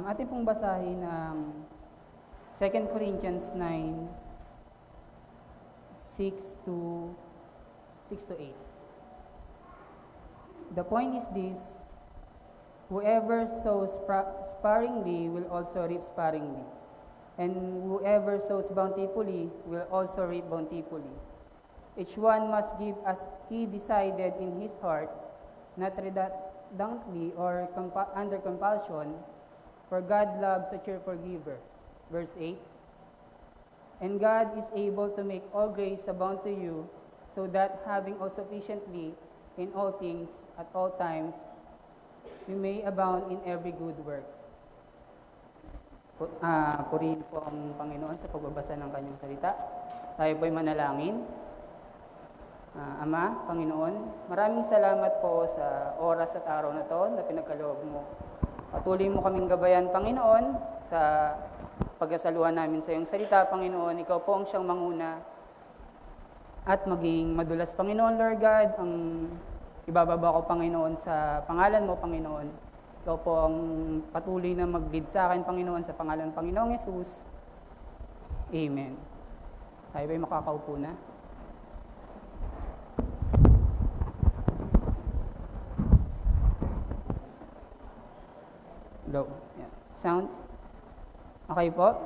Atin pong basahin ng 2 Corinthians 9, 6 to 8. The point is this: whoever sows sparingly will also reap sparingly, and whoever sows bountifully will also reap bountifully. Each one must give as he decided in his heart, not reluctantly or under compulsion, for God loves a cheerful giver. Verse 8, and God is able to make all grace abound to you, so that having all sufficiently in all things at all times, you may abound in every good work. Purihin po ang Panginoon sa pagbabasa ng kanyang salita. Tayo po'y manalangin. Ama, Panginoon, maraming salamat po sa oras at araw na to na pinagkaloob mo. Patuloy mo kaming gabayan, Panginoon, sa pagkasaluhan namin sa iyong salita, Panginoon. Ikaw po ang siyang manguna at maging madulas, Panginoon, Lord God, ang ibababa ko, Panginoon, sa pangalan mo, Panginoon. Ikaw po ang patuloy na mag-lead sa akin, Panginoon, sa pangalan ng Panginoong Yesus. Amen. Tayo ba'y makakaupo na? Low. Yeah. Sound? Okay po.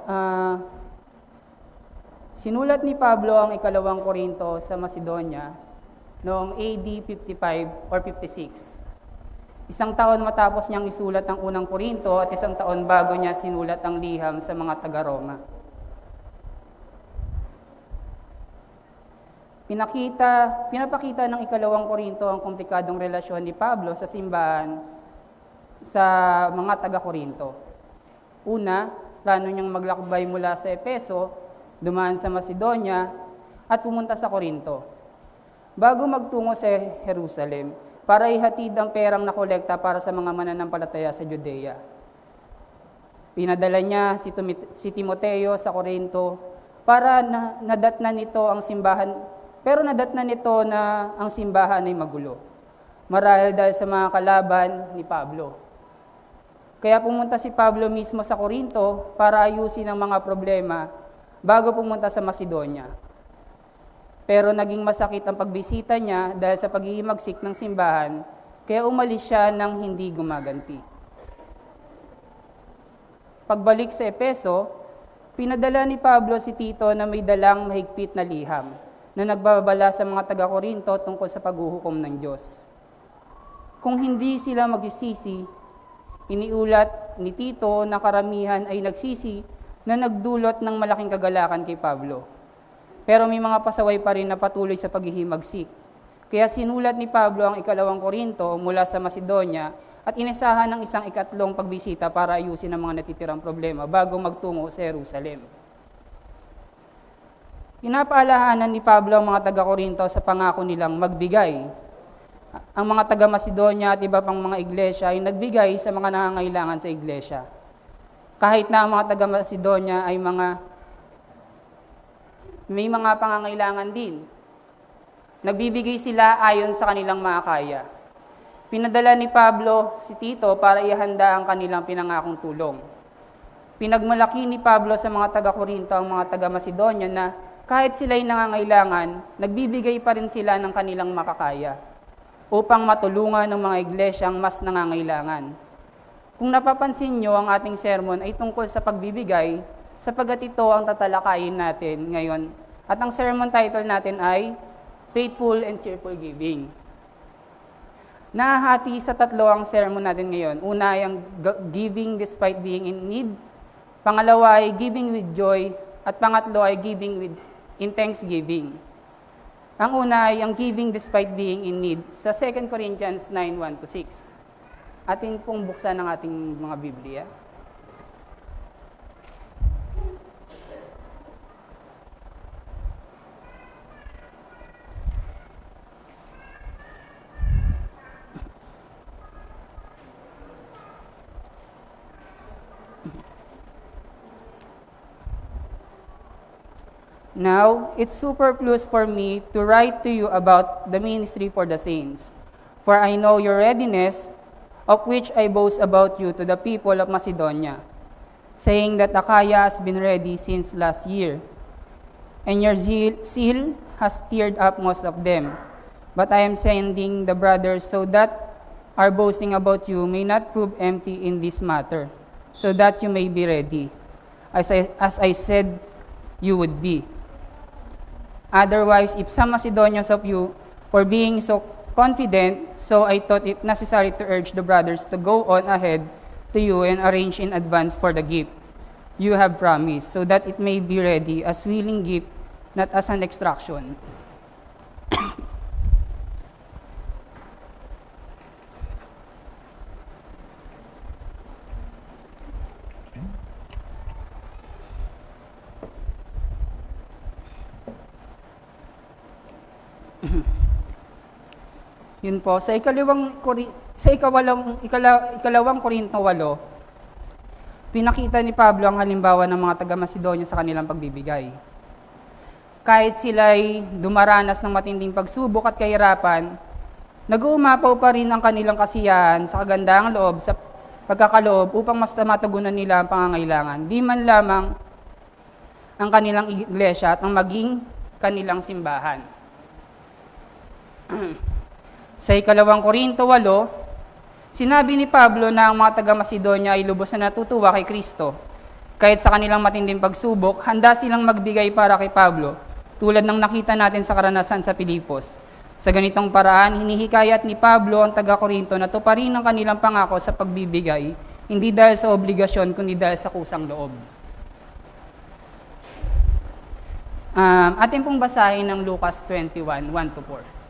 Sinulat ni Pablo ang ikalawang Korinto sa Macedonia noong AD 55 or 56. Isang taon matapos niyang isulat ang unang Korinto at isang taon bago niya sinulat ang liham sa mga taga-Roma. Pinapakita ng ikalawang Korinto ang komplikadong relasyon ni Pablo sa simbahan sa mga taga-Korinto. Una, plano niyang maglakbay mula sa Efeso, dumaan sa Macedonia, at pumunta sa Korinto, bago magtungo sa Jerusalem para ihatid ang perang nakolekta para sa mga mananampalataya sa Judea. Pinadala niya si Timoteo sa Korinto para nadatnan nito ang simbahan, pero nadatnan nito na ang simbahan ay magulo, marahil dahil sa mga kalaban ni Pablo. Kaya pumunta si Pablo mismo sa Korinto para ayusin ang mga problema bago pumunta sa Macedonia. Pero naging masakit ang pagbisita niya dahil sa paghihimagsik ng simbahan, kaya umalis siya nang hindi gumaganti. Pagbalik sa Efeso, pinadala ni Pablo si Tito na may dalang mahigpit na liham na nagbabala sa mga taga-Korinto tungkol sa paghuhukom ng Diyos. Kung hindi sila magsisisi, iniulat ni Tito na karamihan ay nagsisi na nagdulot ng malaking kagalakan kay Pablo. Pero may mga pasaway pa rin na patuloy sa paghihimagsik. Kaya sinulat ni Pablo ang ikalawang Korinto mula sa Macedonia at inasahan ng isang ikatlong pagbisita para ayusin ang mga natitirang problema bago magtungo sa Jerusalem. Pinapaalahanan ni Pablo ang mga taga-Korinto sa pangako nilang magbigay. Ang mga taga-Macedonia at iba pang mga iglesia ay nagbigay sa mga nangangailangan sa iglesia. Kahit na ang mga taga-Macedonia ay may mga pangangailangan din. Nagbibigay sila ayon sa kanilang makakaya. Pinadala ni Pablo si Tito para ihanda ang kanilang pinangakong tulong. Pinagmalaki ni Pablo sa mga taga-Korinto ang mga taga-Macedonia na kahit sila'y nangangailangan, nagbibigay pa rin sila ng kanilang makakaya upang matulungan ng mga iglesyang mas nangangailangan. Kung napapansin nyo, ang ating sermon ay tungkol sa pagbibigay, sapagkat ito ang tatalakayin natin ngayon. At ang sermon title natin ay Faithful and Cheerful Giving. Nahahati sa tatlo ang sermon natin ngayon. Una ay ang giving despite being in need. Pangalawa ay giving with joy. At pangatlo ay giving in thanksgiving. Ang una ay ang giving despite being in need sa 2 Corinthians 9, 1-6. Atin pong buksan ang ating mga Biblia. Now, it's superfluous for me to write to you about the ministry for the saints, for I know your readiness, of which I boast about you to the people of Macedonia, saying that Achaia has been ready since last year, and your zeal has stirred up most of them. But I am sending the brothers so that our boasting about you may not prove empty in this matter, so that you may be ready, as I said you would be. Otherwise, if some Macedonians of you, for being so confident, so I thought it necessary to urge the brothers to go on ahead to you and arrange in advance for the gift you have promised, so that it may be ready as willing gift, not as an extraction. Yun po, sa ikalawang Korinto 8, pinakita ni Pablo ang halimbawa ng mga taga-Macedonia sa kanilang pagbibigay. Kahit sila'y dumaranas ng matinding pagsubok at kahirapan, nag-uumapaw pa rin ang kanilang kasiyahan sa kagandahang loob sa pagkakaloob upang mas matagunan nila ang pangangailangan, di man lamang ang kanilang iglesia at ang maging kanilang simbahan. Sa ikalawang Korinto 8, sinabi ni Pablo na ang mga taga-Macedonia ay lubos na natutuwa kay Kristo. Kahit sa kanilang matinding pagsubok, handa silang magbigay para kay Pablo, tulad ng nakita natin sa karanasan sa Pilipos. Sa ganitong paraan, hinihikayat ni Pablo ang taga-Korinto na tuparin ang kanilang pangako sa pagbibigay, hindi dahil sa obligasyon, kundi dahil sa kusang loob. Atin pong basahin ng Lucas 21, 1-4.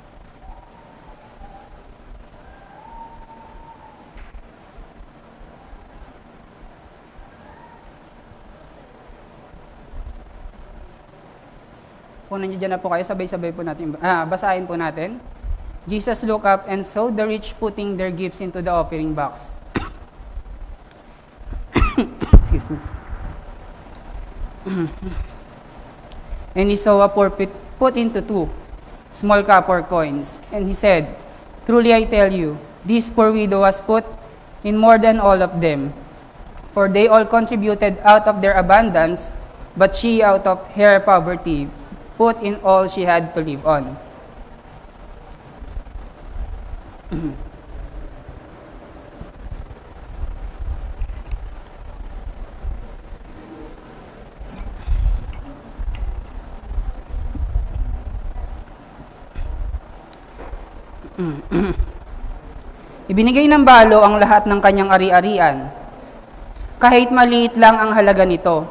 Kung nandiyan na po kayo, sabay-sabay po natin, basahin po natin. Jesus looked up and saw the rich putting their gifts into the offering box. Excuse me. And he saw a poor put into 2 small copper coins. And he said, "Truly I tell you, this poor widow has put in more than all of them. For they all contributed out of their abundance, but she out of her poverty put in all she had to live on." Ibinigay ng balo ang lahat ng kanyang ari-arian. Kahit maliit lang ang halaga nito,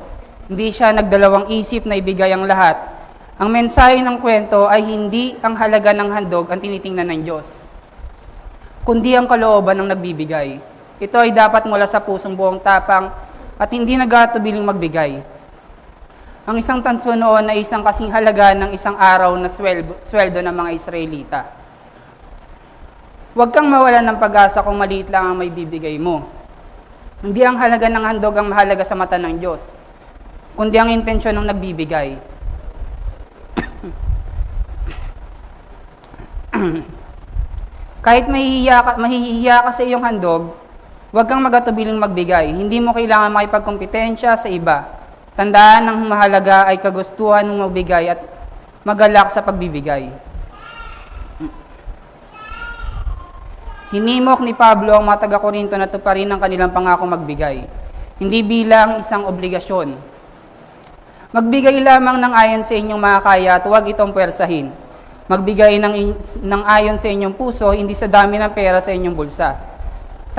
hindi siya nagdalawang isip na ibigay ang lahat. Ang mensahe ng kwento ay hindi ang halaga ng handog ang tinitingnan ng Diyos, kundi ang kalooban ng nagbibigay. Ito ay dapat mula sa pusong buong tapang at hindi nagatubiling magbigay. Ang isang tanso noon ay isang kasing halaga ng isang araw na sweldo ng mga Israelita. Huwag kang mawalan ng pag-asa kung maliit lang ang may bibigay mo. Hindi ang halaga ng handog ang mahalaga sa mata ng Diyos, kundi ang intensyon ng nagbibigay. Kahit mahihiya ka sa iyong handog, huwag kang magatubiling magbigay. Hindi mo kailangan makipagkompetensya sa iba. Tandaan ang mahalaga ay kagustuhan mong magbigay at magalak sa pagbibigay. Hinimok ni Pablo ang mga taga-Korinto na tuparin ang kanilang pangako magbigay, hindi bilang isang obligasyon. Magbigay lamang ng ayon sa inyong makakaya at huwag itong puwersahin. Magbigay ng ayon sa inyong puso, hindi sa dami ng pera sa inyong bulsa.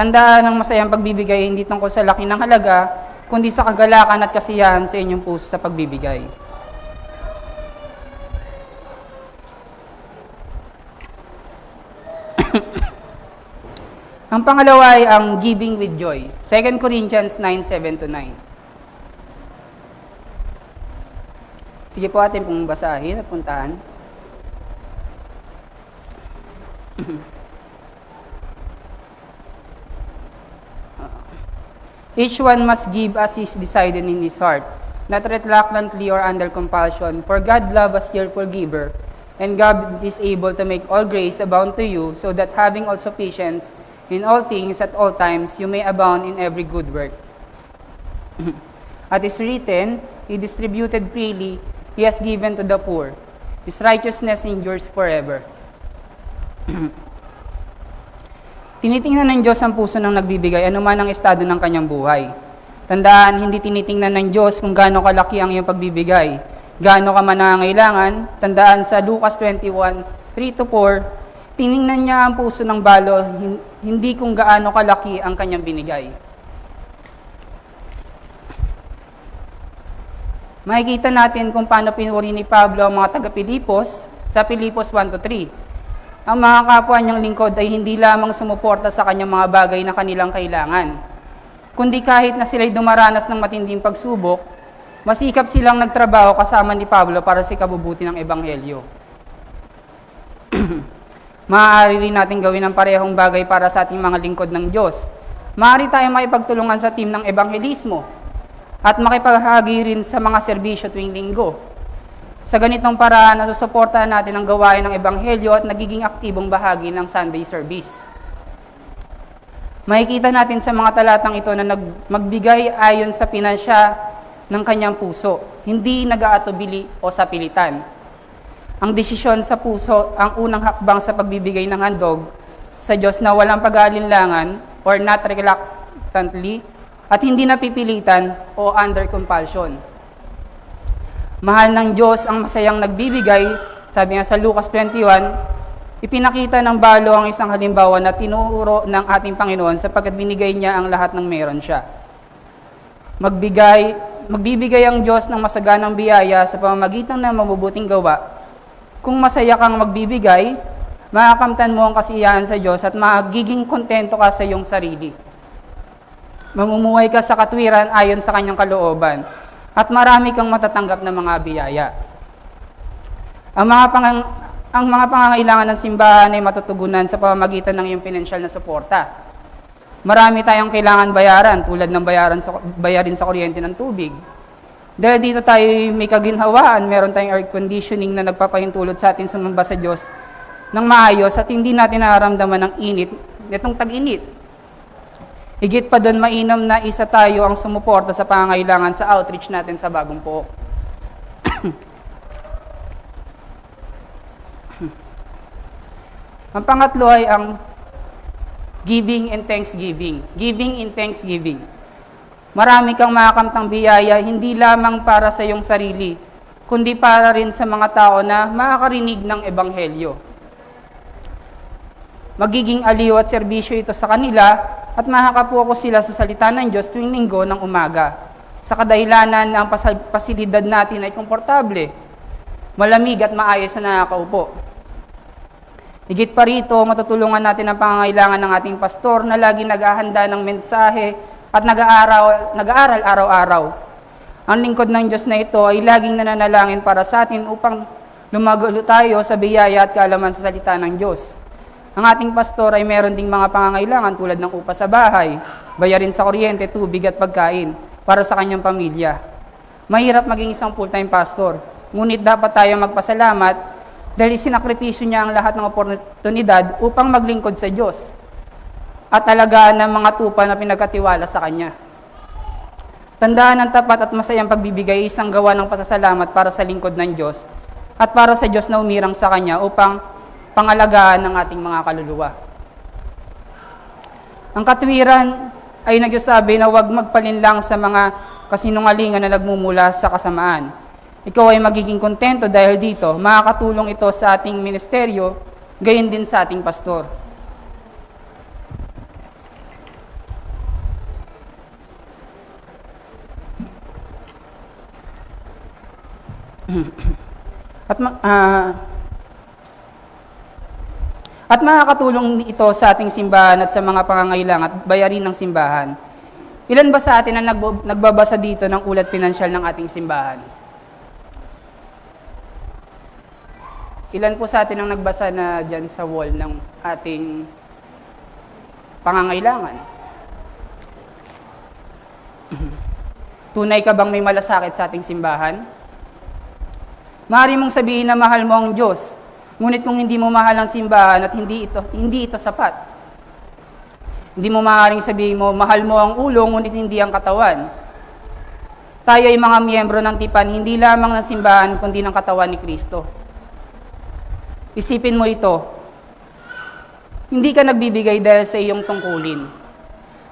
Tandaan ang masayang pagbibigay hindi tungkol sa laki ng halaga, kundi sa kagalakan at kasiyahan sa inyong puso sa pagbibigay. Ang pangalawa ay ang giving with joy. 2 Corinthians 9:7-9. Sige po atin pong basahin at puntahan. Each one must give as is decided in his heart, not reluctantly or under compulsion, for God loves a cheerful giver, and God is able to make all grace abound to you, so that having all sufficiency In all things, at all times, you may abound in every good work. As is written, He distributed freely, He has given to the poor. His righteousness endures forever. Tinitingnan ng Diyos ang puso ng nagbibigay, anuman ang estado ng kanyang buhay. Tandaan, hindi tinitingnan ng Diyos kung gaano kalaki ang iyong pagbibigay, gaano ka man nangangailangan. Tandaan sa Lucas 21:3-4, tiningnan niya ang puso ng balo, hindi kung gaano kalaki ang kanyang binigay. Makikita natin kung paano pinuri ni Pablo ang mga taga-Pilipos sa Pilipos 1-3. Ang mga kapwa niyang lingkod ay hindi lamang sumuporta sa kanyang mga bagay na kanilang kailangan, kundi kahit na sila'y dumaranas ng matinding pagsubok, masikap silang nagtrabaho kasama ni Pablo para sa ikabubuti ng Ebanghelyo. Maaari rin natin gawin ang parehong bagay para sa ating mga lingkod ng Diyos. Maaari tayong makipagtulungan sa team ng ebanghelismo at makipaghagi rin sa mga serbisyo tuwing linggo. Sa ganitong paraan, nasusuportahan natin ang gawain ng Ebanghelyo at nagiging aktibong bahagi ng Sunday service. Makikita natin sa mga talatang ito na magbigay ayon sa pinansya ng kanyang puso, hindi nag-aatubili o sa pilitan. Ang desisyon sa puso ang unang hakbang sa pagbibigay ng handog sa Diyos na walang pag-aalinlangan or not reluctantly at hindi napipilitan o under compulsion. Mahal ng Diyos ang masayang nagbibigay, sabi nga sa Lucas 21, ipinakita ng balo ang isang halimbawa na tinuro ng ating Panginoon sapagkat binigay niya ang lahat ng meron siya. Magbibigay ang Diyos ng masaganang biyaya sa pamamagitan ng mabubuting gawa. Kung masaya kang magbibigay, makakamtan mo ang kasiyahan sa Diyos at magiging kontento ka sa iyong sarili. Mamumuhay ka sa katwiran ayon sa kanyang kalooban at marami kang matatanggap na mga biyaya. Ang mga pangangailangan ng simbahan ay matutugunan sa pamamagitan ng iyong pinansyal na suporta. Marami tayong kailangan bayaran tulad ng bayarin sa kuryente ng tubig. Dahil dito tayo may kaginhawaan, meron tayong air conditioning na nagpapahintulot sa atin sumamba sa Diyos ng maayos at hindi natin nararamdaman ng init, itong tag-init. Higit pa doon, mainam na isa tayo ang sumuporta sa pangangailangan sa outreach natin sa Bagong Pook. Ang pangatlo ay ang giving and thanksgiving. Giving and thanksgiving. Marami kang makakamtang biyaya, hindi lamang para sa iyong sarili, kundi para rin sa mga tao na makakarinig ng Ebanghelyo. Magiging aliw at serbisyo ito sa kanila at makakapokus sila sa salita ng Diyos tuwing linggo ng umaga. Sa kadahilanan na ang pasilidad natin ay komportable, malamig at maayos na nakakaupo. Higit pa rito, matutulungan natin ang pangangailangan ng ating pastor na lagi naghahanda ng mensahe at nag-aaral araw-araw. Ang lingkod ng Diyos na ito ay laging nananalangin para sa atin upang lumago tayo sa biyaya at kaalaman sa salita ng Diyos. Ang ating pastor ay meron ding mga pangangailangan tulad ng upa sa bahay, bayarin sa kuryente, tubig at pagkain para sa kanyang pamilya. Mahirap maging isang full-time pastor, ngunit dapat tayo magpasalamat dahil sinakripisyo niya ang lahat ng oportunidad upang maglingkod sa Diyos at alagaan ng mga tupa na pinagkatiwala sa Kanya. Tandaan ang tapat at masayang pagbibigay isang gawa ng pasasalamat para sa lingkod ng Diyos at para sa Diyos na umirang sa Kanya upang pangalagaan ng ating mga kaluluwa. Ang katwiran ay nagsasabi na huwag magpalinlang sa mga kasinungalingan na nagmumula sa kasamaan. Ikaw ay magiging kontento dahil dito, makakatulong ito sa ating ministeryo, gayon din sa ating pastor. At makakatulong ito sa ating simbahan at sa mga pangangailangan at bayarin ng simbahan. Ilan ba sa atin ang nagbabasa dito ng ulat pinansyal ng ating simbahan? Ilan po sa atin ang nagbasa na dyan sa wall ng ating pangangailangan? Tunay ka bang may malasakit sa ating simbahan? Maaari mong sabihin na mahal mo ang Diyos, ngunit kung hindi mo mahal ang simbahan at hindi ito sapat. Hindi mo maaaring sabihin mo, mahal mo ang ulo, ngunit hindi ang katawan. Tayo ay mga miyembro ng tipan, hindi lamang ng simbahan, kundi ng katawan ni Kristo. Isipin mo ito, hindi ka nagbibigay dahil sa iyong tungkulin.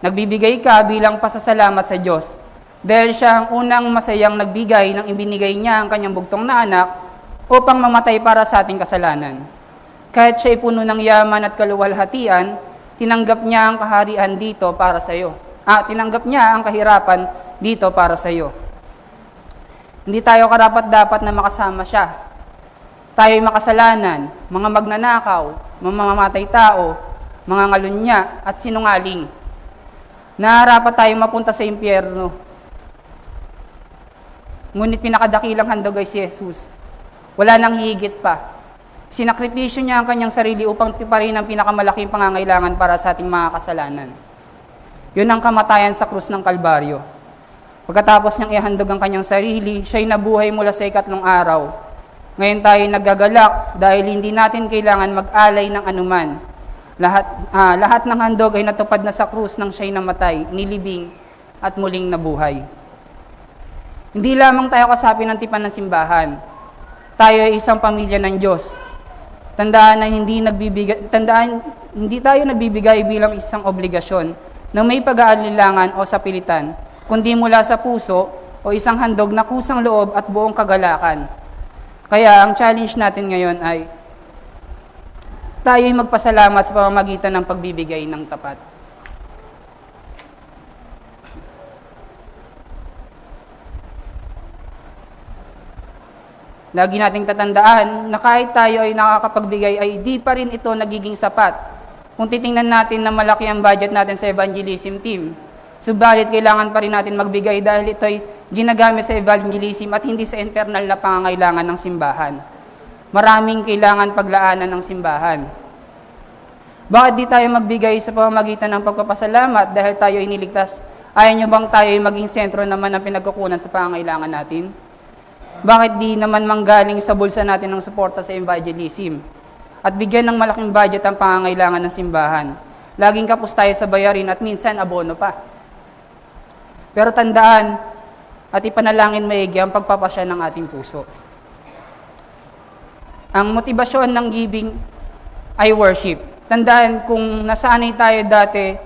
Nagbibigay ka bilang pasasalamat sa Diyos, dahil siya ang unang masayang nagbigay nang ibinigay niya ang kanyang bugtong na anak upang mamatay para sa ating kasalanan. Kahit siya ay puno ng yaman at kaluwalhatian, tinanggap niya ang kaharian dito para sa iyo. Tinanggap niya ang kahirapan dito para sa iyo. Hindi tayo karapat-dapat na makasama siya. Tayo ay makasalanan, mga magnanakaw, mamamatay tao, mga ngalunya at sinungaling. Nararapat tayo mapunta sa impyerno. Ngunit pinakadakilang handog ay si Jesus. Wala nang higit pa. Sinakripisyo niya ang kanyang sarili upang tiparin ang pinakamalaking pangangailangan para sa ating mga kasalanan. Yun ang kamatayan sa krus ng Kalbaryo. Pagkatapos niyang ihandog ang kanyang sarili, siya'y nabuhay mula sa ikatlong araw. Ngayon tayo nagagalak dahil hindi natin kailangan mag-alay ng anuman. Lahat ng handog ay natupad na sa krus nang siya'y namatay, nilibing at muling nabuhay. Hindi lamang tayo kasapi ng tipan ng simbahan. Tayo ay isang pamilya ng Diyos. Tandaan na hindi tayo nagbibigay bilang isang obligasyon na may pag-aalilangan o sapilitan, kundi mula sa puso o isang handog na kusang loob at buong kagalakan. Kaya ang challenge natin ngayon ay tayo'y magpasalamat sa pamamagitan ng pagbibigay ng tapat. Lagi nating tatandaan na kahit tayo ay nakakapagbigay ay di pa rin ito nagiging sapat. Kung titingnan natin na malaki ang budget natin sa evangelism team, subalit kailangan pa rin natin magbigay dahil ito ay ginagamit sa evangelism at hindi sa internal na pangangailangan ng simbahan. Maraming kailangan paglaanan ng simbahan. Bakit di tayo magbigay sa pamamagitan ng pagpapasalamat dahil tayo ay niligtas? Ayaw nyo bang tayo ay maging sentro naman ng pinagkukunan sa pangangailangan natin? Bakit di naman manggaling sa bulsa natin ng suporta sa evangelism? At bigyan ng malaking budget ang pangangailangan ng simbahan. Laging kapos tayo sa bayarin at minsan abono pa. Pero tandaan at ipanalangin maigi ang pagpapasya ng ating puso. Ang motibasyon ng giving ay worship. Tandaan kung nasanay tayo dati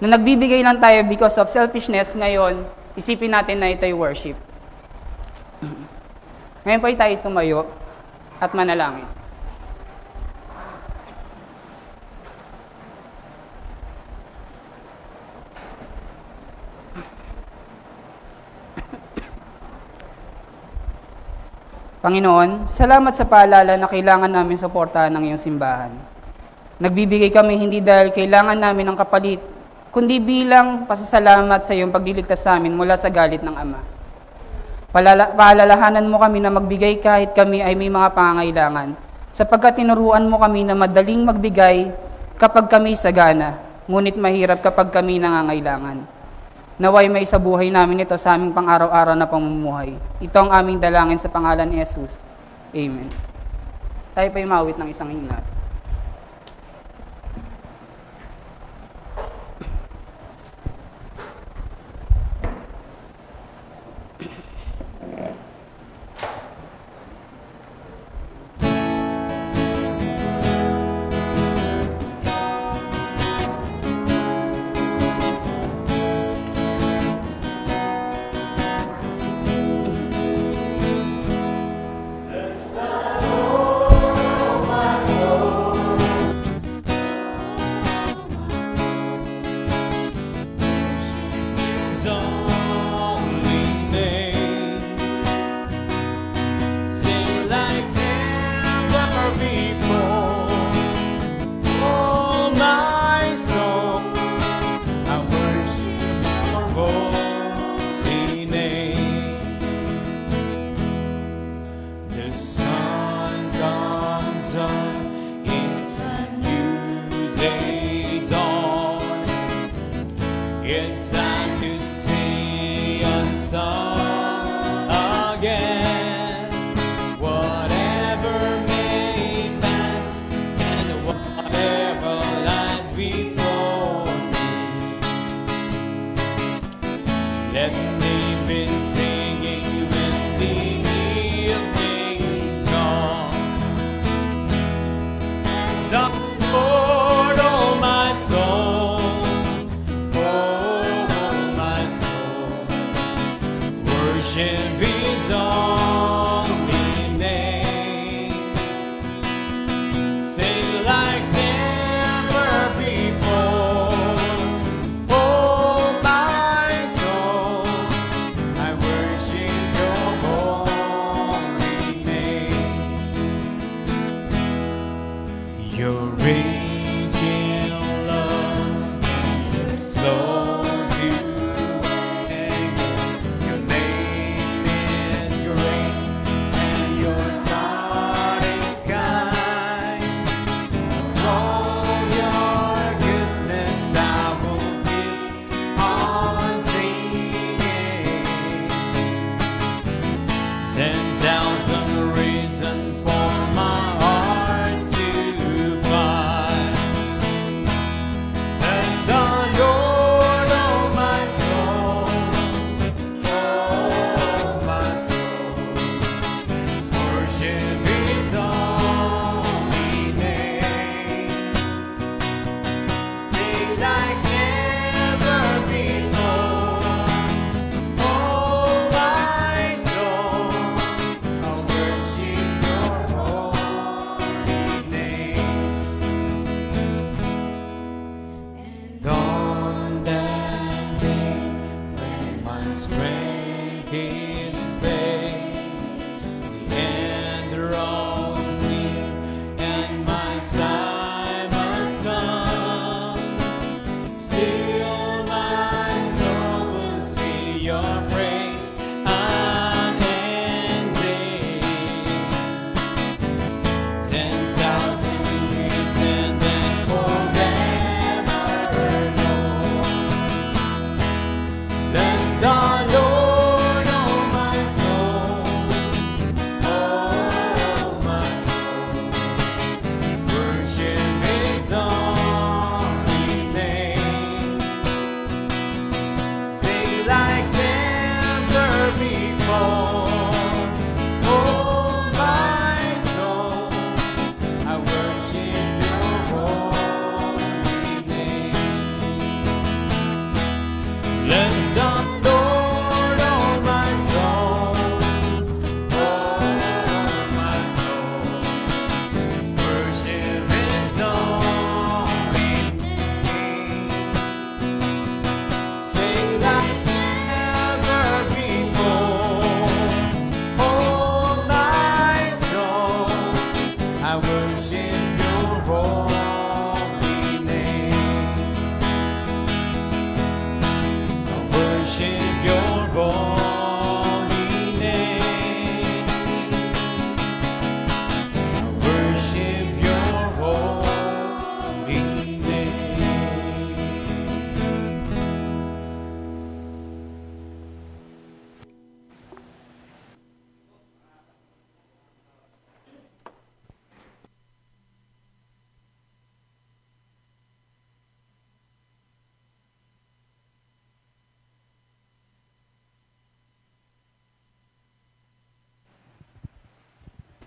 na nagbibigay lang tayo because of selfishness, ngayon isipin natin na ito'y worship. Ngayon po ay tayo tumayo at manalangin. Panginoon, salamat sa paalala na kailangan namin suportahan ng iyong simbahan. Nagbibigay kami hindi dahil kailangan namin ng kapalit, kundi bilang pasasalamat sa iyong pagliligtas sa amin mula sa galit ng Ama. Paalalahanan mo kami na magbigay kahit kami ay may mga pangangailangan, sapagkat tinuruan mo kami na madaling magbigay kapag kami sagana, ngunit mahirap kapag kami nangangailangan. Naway may sa buhay namin ito sa aming pang-araw-araw na pamumuhay. Ito ang aming dalangin sa pangalan ni Jesus. Amen. Tayo pa'y mawit ng isang hinat.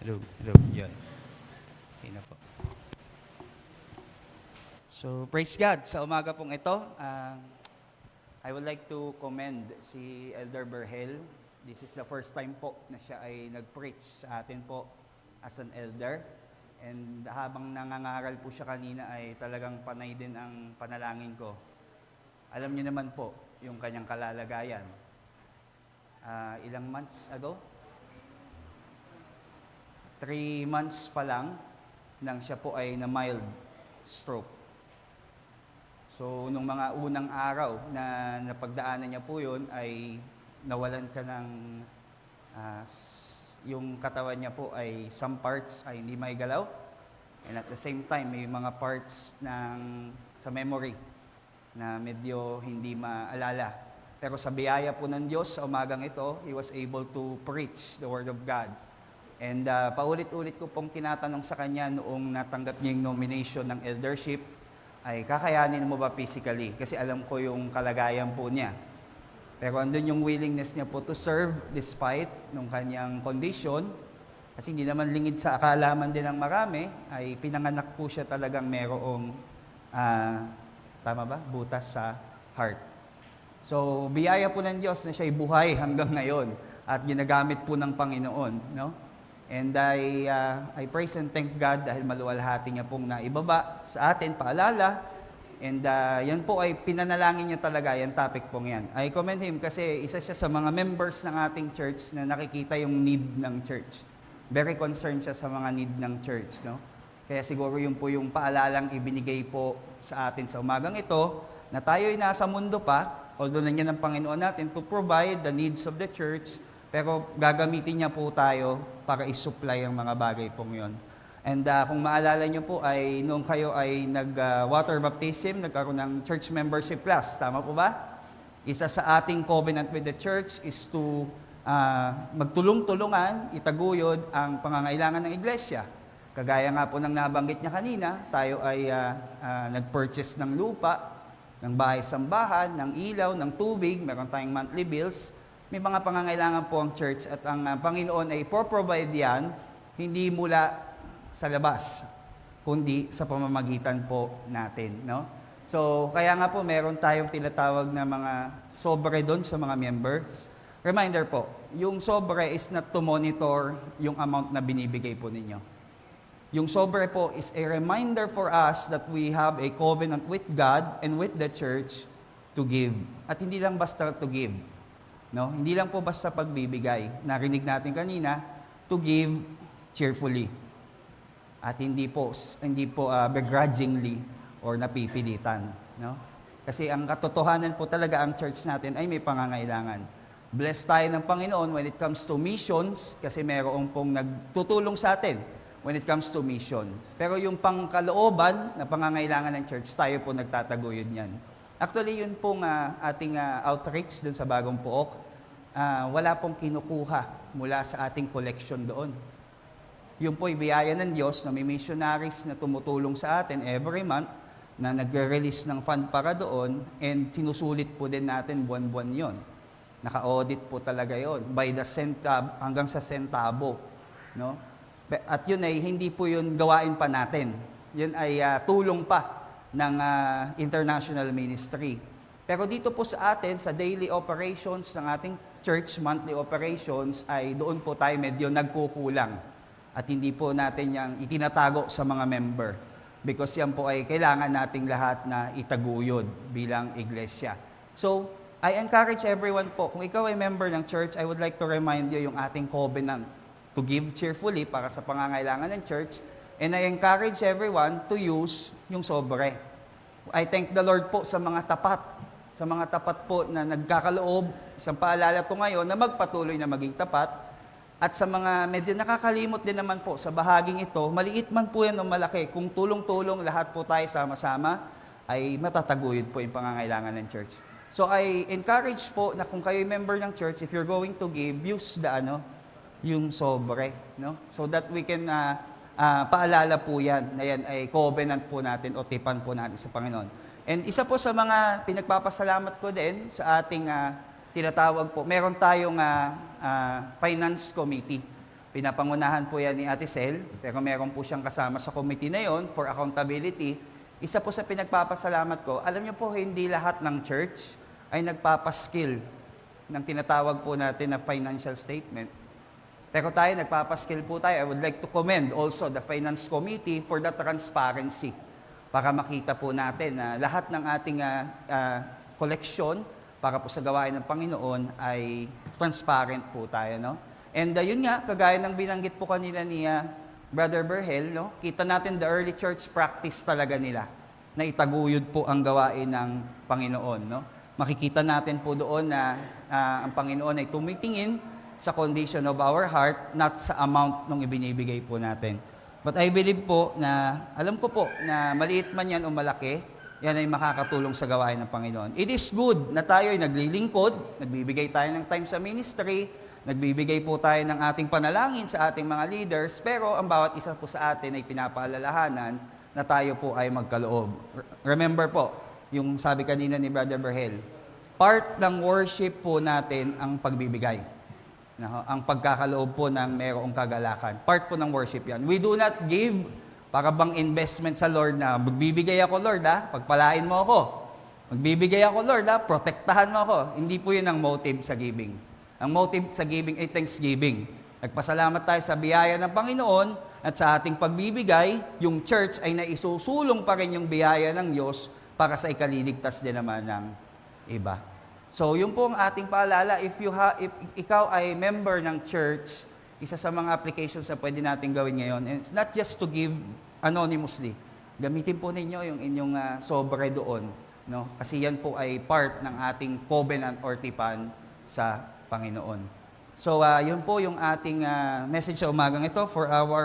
Hello, hello, yan. Okay na po. So, praise God. Sa umaga pong ito, I would like to commend si Elder Berhel. This is the first time po na siya ay nag-preach sa atin po as an elder. And habang nangangaral po siya kanina ay talagang panay din ang panalangin ko. Alam niyo naman po yung kanyang kalalagayan. Ilang months ago? 3 months pa lang nang siya po ay na mild stroke. So, nung mga unang araw na napagdaanan niya po yun, ay nawalan ka ng, yung katawan niya po ay some parts ay hindi may galaw. And at the same time, may mga parts sa memory na medyo hindi maalala. Pero sa biyaya po ng Diyos, sa umagang ito, he was able to preach the Word of God. And paulit-ulit ko pong tinatanong sa kanya noong natanggap niya yung nomination ng eldership, ay kakayanin mo ba physically? Kasi alam ko yung kalagayan po niya. Pero andun yung willingness niya po to serve despite nung kanyang condition. Kasi hindi naman lingid sa akalaman din ng marami, ay pinanganak po siya talagang merong, tama ba? Butas sa heart. So, biyaya po ng Diyos na siya'y buhay hanggang ngayon at ginagamit po ng Panginoon, no? And I praise and thank God dahil maluwalhati niya pong naibaba sa atin, paalala. And yan po ay pinanalangin niya talaga, yung topic pong yan. I commend him kasi isa siya sa mga members ng ating church na nakikita yung need ng church. Very concerned siya sa mga need ng church, no? Kaya siguro yun po yung paalalang ibinigay po sa atin sa umagang ito, na tayo'y nasa mundo pa, although nandiyan ng Panginoon natin to provide the needs of the church, pero gagamitin niya po tayo para i-supply ang mga bagay pong yon. And kung maalala niyo po ay nung kayo ay nag-water baptism, nagkaroon ng church membership class. Tama po ba? Isa sa ating covenant with the church is to magtulong-tulungan, itaguyod ang pangangailangan ng iglesia. Kagaya nga po ng nabanggit niya kanina, tayo ay nag-purchase ng lupa, ng bahay-sambahan, ng ilaw, ng tubig, meron tayong monthly bills. May mga pangangailangan po ang church at ang Panginoon ay provide yan, hindi mula sa labas, kundi sa pamamagitan po natin, no? So, kaya nga po meron tayong tinatawag na mga sobre doon sa mga members. Reminder po, yung sobre is not to monitor yung amount na binibigay po ninyo. Yung sobre po is a reminder for us that we have a covenant with God and with the church to give. At hindi lang basta to give. No? Hindi lang po basta pagbibigay. Narinig natin kanina, to give cheerfully. At hindi po begrudgingly or napipilitan. No? Kasi ang katotohanan po talaga ang church natin ay may pangangailangan. Blessed tayo ng Panginoon when it comes to missions kasi mayroong pong nagtutulong sa atin when it comes to mission. Pero yung pangkalooban na pangangailangan ng church, tayo po nagtataguyod yan. Actually, yun pong ating outreach dun sa Bagong Pook, wala pong kinukuha mula sa ating collection doon. Yun po ay biyaya ng Diyos na may missionaries na tumutulong sa atin every month na nagre-release ng fund para doon and sinusulit po din natin buwan-buwan yon. Naka-audit po talaga yon by the hanggang sa sentabo. No? At yun ay hindi po yun gawain pa natin. Yun ay tulong pa ng international ministry. Pero dito po sa atin, sa daily operations ng ating church, monthly operations, ay doon po tayo medyo nagkukulang. At hindi po natin yung itinatago sa mga member. Because yan po ay kailangan nating lahat na itaguyod bilang iglesia. So, I encourage everyone po, kung ikaw ay member ng church, I would like to remind you yung ating covenant to give cheerfully para sa pangangailangan ng church. And I encourage everyone to use yung sobre. I thank the Lord po sa mga tapat po na nagkakaloob, isang paalala po ngayon na magpatuloy na maging tapat. At sa mga medyo nakakalimot din naman po sa bahaging ito, maliit man po yan o malaki, kung tulong-tulong lahat po tayo sama-sama, ay matataguyod po yung pangangailangan ng church. So I encourage po na kung kayo member ng church, if you're going to give, use yung sobre, no? So that we can paalala po yan, na yan ay covenant po natin o tipan po natin sa Panginoon. And isa po sa mga pinagpapasalamat ko din sa ating tinatawag po, meron tayong finance committee. Pinapangunahan po yan ni Ate Sel, pero meron po siyang kasama sa committee na yon for accountability. Isa po sa pinagpapasalamat ko, alam niyo po, hindi lahat ng church ay nagpapaskill ng tinatawag po natin na financial statement. Pero tayo, nagpapaskill po tayo. I would like to commend also the Finance Committee for the transparency para makita po natin na lahat ng ating koleksyon para po sa gawain ng Panginoon ay transparent po tayo, no? And yun nga, kagaya ng binanggit po kanina ni Brother Berhel, no? Kita natin the early church practice talaga nila na itaguyod po ang gawain ng Panginoon, no? Makikita natin po doon na ang Panginoon ay tumitingin sa condition of our heart, not sa amount nung ibinibigay po natin. But I believe po na, alam ko po na maliit man yan o malaki, yan ay makakatulong sa gawain ng Panginoon. It is good na tayo ay naglilingkod, nagbibigay tayo ng time sa ministry, nagbibigay po tayo ng ating panalangin sa ating mga leaders, pero ang bawat isa po sa atin ay pinapaalalahanan na tayo po ay magkaloob. Remember po, yung sabi kanina ni Brother Berhel, part ng worship po natin ang pagbibigay. Ang pagkakaloob po ng mayroong kagalakan. Part po ng worship yan. We do not give para bang investment sa Lord na magbibigay ako, Lord, pagpalain mo ako. Magbibigay ako, Lord, protektahan mo ako. Hindi po yun ang motive sa giving. Ang motive sa giving ay thanksgiving. Nagpasalamat tayo sa biyaya ng Panginoon at sa ating pagbibigay, yung church ay naisusulong pa rin yung biyaya ng Diyos para sa ikaliligtas din naman ng iba. So, yun po ang ating paalala. If ikaw ay member ng church, isa sa mga applications na pwede natin gawin ngayon, and it's not just to give anonymously. Gamitin po ninyo yung inyong sobre doon. No? Kasi yan po ay part ng ating covenant or tipan sa Panginoon. So, yun po yung ating message sa umagang ito for our